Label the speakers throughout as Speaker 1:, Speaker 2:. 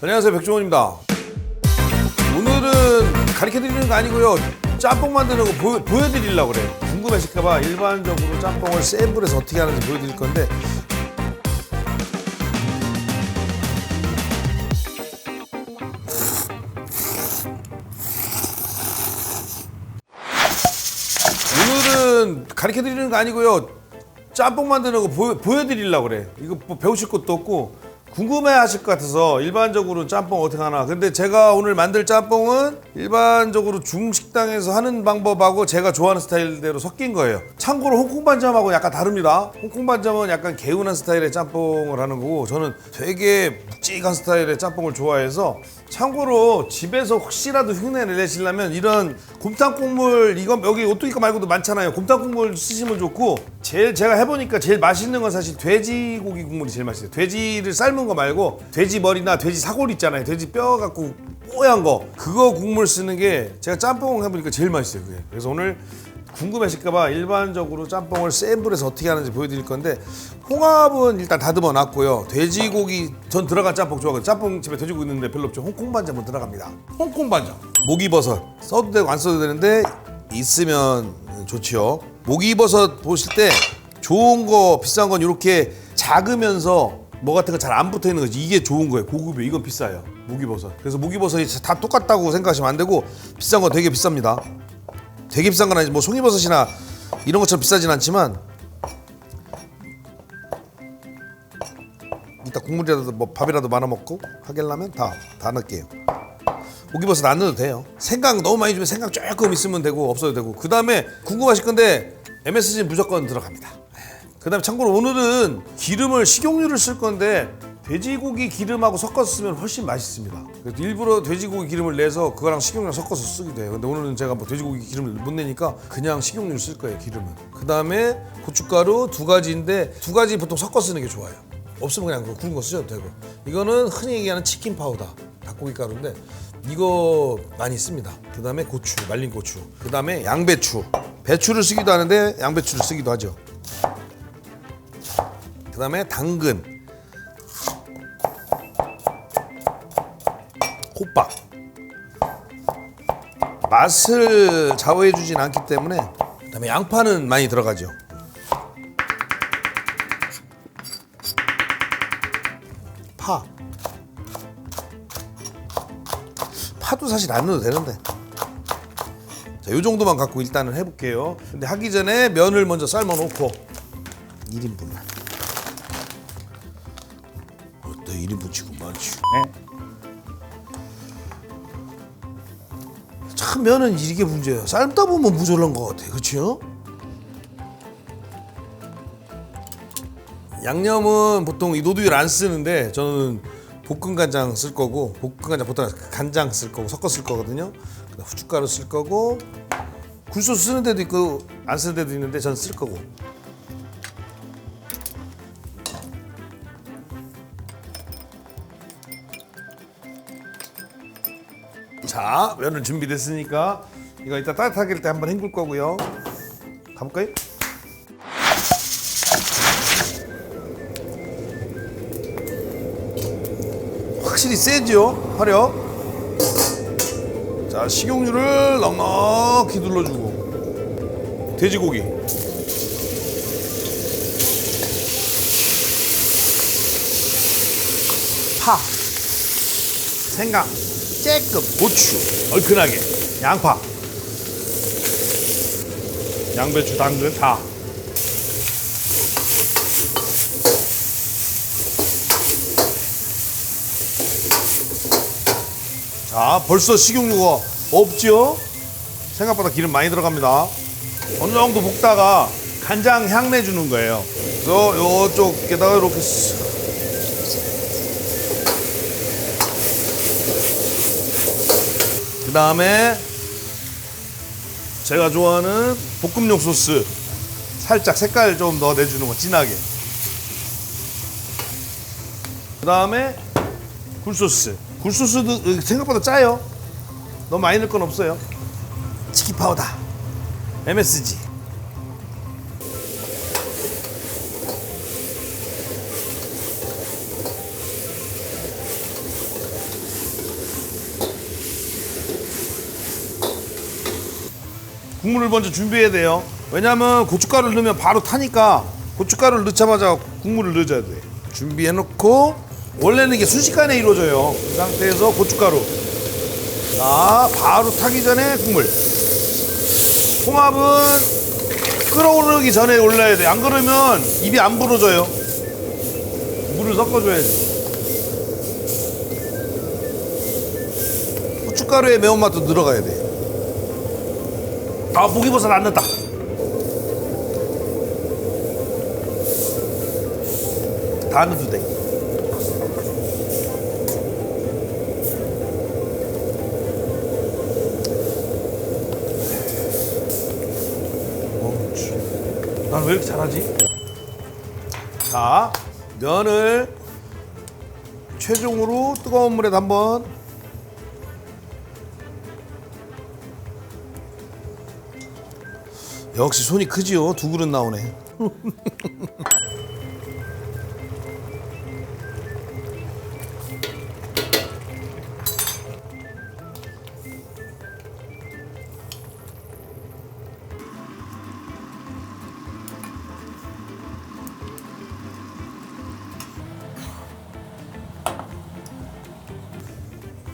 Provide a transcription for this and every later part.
Speaker 1: 안녕하세요, 백종원입니다. 오늘은 가르쳐드리는 거 아니고요, 짬뽕 만드는 거 보여드리려고 그래요. 궁금하실까봐 일반적으로 짬뽕을 센 불에서 어떻게 하는지 보여드릴 건데, 오늘은 가르쳐드리는 거 아니고요, 짬뽕 만드는 거 보여드리려고 그래. 이거 뭐 배우실 것도 없고 궁금해 하실 것 같아서. 일반적으로 짬뽕 어떻게 하나, 근데 제가 오늘 만들 짬뽕은 일반적으로 중식당에서 하는 방법하고 제가 좋아하는 스타일대로 섞인 거예요. 참고로 홍콩 반점하고 약간 다릅니다. 홍콩 반점은 약간 개운한 스타일의 짬뽕을 하는 거고, 저는 되게 묵직한 스타일의 짬뽕을 좋아해서, 참고로 집에서 혹시라도 흉내를 내시려면 이런 곰탕 국물, 이건 여기 오뚜기가 말고도 많잖아요. 곰탕 국물 쓰시면 좋고, 제가 해보니까 제일 맛있는 건 사실 돼지고기 국물이 제일 맛있어요. 돼지를 삶은 거 말고 돼지 머리나 돼지 사골 있잖아요. 돼지 뼈 갖고 뽀얀 거, 그거 국물 쓰는 게 제가 짬뽕 해보니까 제일 맛있어요, 그게. 그래서 오늘 궁금하실까봐 일반적으로 짬뽕을 센 불에서 어떻게 하는지 보여드릴 건데, 홍합은 일단 다듬어 놨고요. 돼지고기, 전 들어간 짬뽕 좋아하거든요. 짬뽕집에 돼지고기 있는데 별로 없죠. 홍콩 반점은 들어갑니다. 홍콩 반점, 목이버섯 써도 되고 안 써도 되는데 있으면 좋지요. 목이버섯 보실 때 좋은 거, 비싼 건 이렇게 작으면서 뭐 같은 거 잘 안 붙어 있는 거지. 이게 좋은 거예요. 고급이에요. 이건 비싸요, 목이버섯. 그래서 목이버섯이 다 똑같다고 생각하시면 안 되고, 비싼 거 되게 비쌉니다. 되게 비싼 건 아니지, 뭐 송이버섯이나 이런 것처럼 비싸진 않지만, 이따 국물이라도 뭐 밥이라도 말아 먹고 하겠라면 다 넣을게요. 목이버섯 안 넣어도 돼요. 생강 너무 많이 주면 생강 조금 있으면 되고 없어도 되고. 그 다음에 궁금하실 건데 MSG는 무조건 들어갑니다. 그 다음에 참고로 오늘은 기름을, 식용유를 쓸 건데 돼지고기 기름하고 섞어서 쓰면 훨씬 맛있습니다. 그래서 일부러 돼지고기 기름을 내서 그거랑 식용유를 섞어서 쓰기도 해요. 근데 오늘은 제가 뭐 돼지고기 기름을 못 내니까 그냥 식용유를 쓸 거예요, 기름은. 그 다음에 고춧가루 2가지인데 2가지 보통 섞어 쓰는 게 좋아요. 없으면 그냥 구운 거 쓰셔도 되고. 이거는 흔히 얘기하는 치킨 파우더, 닭고기 가루인데 이거 많이 씁니다. 그 다음에 고추, 말린 고추. 그 다음에 양배추. 배추를 쓰기도 하는데 양배추를 쓰기도 하죠. 그 다음에 당근, 호박. 맛을 좌우해 주진 않기 때문에. 그 다음에 양파는 많이 들어가죠. 파도 사실 안 넣어도 되는데. 자, 요 정도만 갖고 일단은 해볼게요. 근데 하기 전에 면을 먼저 삶아 놓고 1인분만. 어때, 1인분 치고 많지.
Speaker 2: 네.
Speaker 1: 참 면은 이게 문제예요. 삶다 보면 모자란 것 같아, 그렇죠? 양념은 보통 이 노두유를 안 쓰는데 저는 볶은 간장 쓸 거고, 볶은 간장 보통 간장 쓸 거고 섞어 쓸 거거든요. 후춧가루 쓸 거고, 굴소스 쓰는 데도 있고 안 쓰는 데도 있는데 저는 쓸 거고. 자, 면은 준비됐으니까 이거 이따 따뜻하게 할 때 한번 헹굴 거고요. 가볼까요? 확실히 세죠, 화력. 자, 식용유를 넉넉히 둘러주고, 돼지고기, 파, 생강, 쬐끔, 고추, 얼큰하게, 양파, 양배추, 당근 다. 자, 벌써 식용유가 없죠? 생각보다 기름 많이 들어갑니다. 어느 정도 볶다가 간장 향 내주는 거예요. 그래서 요쪽에다가 이렇게 그 다음에 제가 좋아하는 볶음용 소스 살짝 색깔 좀 더 내주는 거, 진하게. 그 다음에 굴소스. 굴소스도 생각보다 짜요. 너무 많이 넣을 건 없어요. 치킨 파우더, MSG. 국물을 먼저 준비해야 돼요. 왜냐면 고춧가루를 넣으면 바로 타니까 고춧가루를 넣자마자 국물을 넣어줘야 돼. 준비해놓고 원래는 이게 순식간에 이루어져요. 그 상태에서 고춧가루. 자, 바로 타기 전에 국물. 홍합은 끓어오르기 전에 올려야 돼. 안 그러면 입이 안 부러져요. 물을 섞어줘야지. 고춧가루의 매운맛도 들어가야 돼. 아, 목이버섯 안 넣었다. 다 넣어도 돼. 난 왜 이렇게 잘하지? 자, 면을 최종으로 뜨거운 물에 한번 역시 손이 크지요. 2그릇 나오네.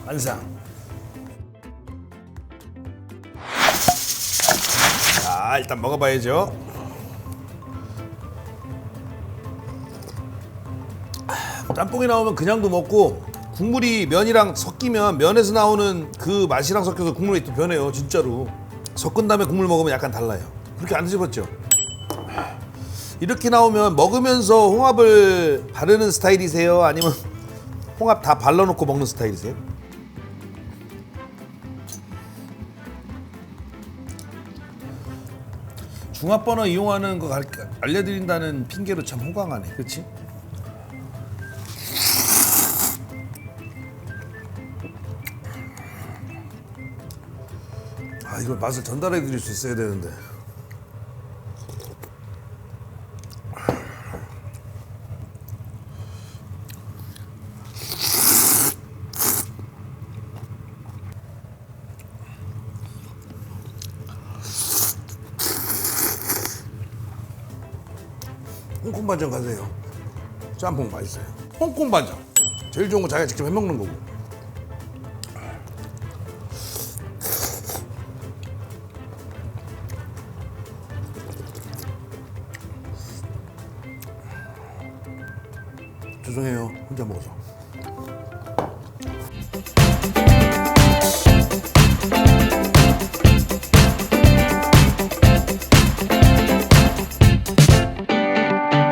Speaker 1: 완성. 자, 일단 먹어봐야죠. 짬뽕이 나오면 그냥도 먹고 국물이 면이랑 섞이면 면에서 나오는 그 맛이랑 섞여서 국물이 또 변해요. 진짜로. 섞은 다음에 국물 먹으면 약간 달라요. 그렇게 안 드셔봤죠? 이렇게 나오면 먹으면서 홍합을 바르는 스타일이세요? 아니면 홍합 다 발라놓고 먹는 스타일이세요? 중화번호 이용하는 거 알려드린다는 핑계로 참 호강하네. 그렇지? 아, 이걸 맛을 전달해 드릴 수 있어야 되는데. 홍콩 반장 가세요. 짬뽕 맛있어요. 홍콩 반장. 제일 좋은 거 자기가 직접 해먹는 거고. 죄송해요. 혼자 먹어서.